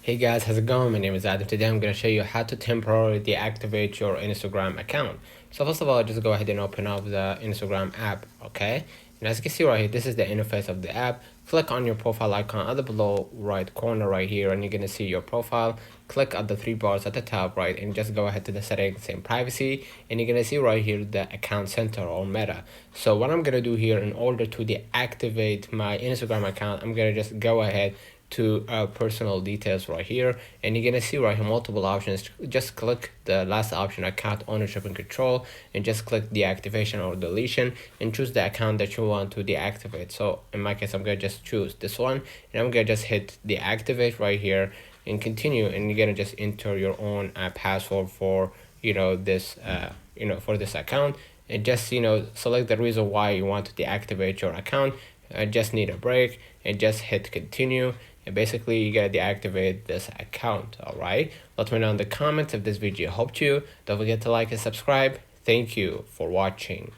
Hey guys, how's it going? My name is Adam. Today I'm going to show you how to temporarily deactivate your Instagram account. So first of all, just go ahead and open up the Instagram app, okay? And as you can see right here, this is the interface of the app. Click on your profile icon at the below right corner right here, and you're going to see your profile. Click at the three bars at the top right, and just go ahead to the settings and privacy, and you're going to see right here the account center or meta. So what I'm going to do here, in order to deactivate my Instagram account, I'm going to just go ahead to personal details right here, and you're gonna see right here multiple options. Just click the last option, account ownership and control, and just click deactivation or deletion and choose the account that you want to deactivate. So in my case, I'm gonna just choose this one, and I'm gonna just hit deactivate right here and continue, and you're gonna just enter your own password for this for this account, and just select the reason why you want to deactivate your account. I just need a break, and just hit continue, and basically you gotta deactivate this account. All right, let me know in the comments if this video helped you. Don't forget to like and subscribe. Thank you for watching.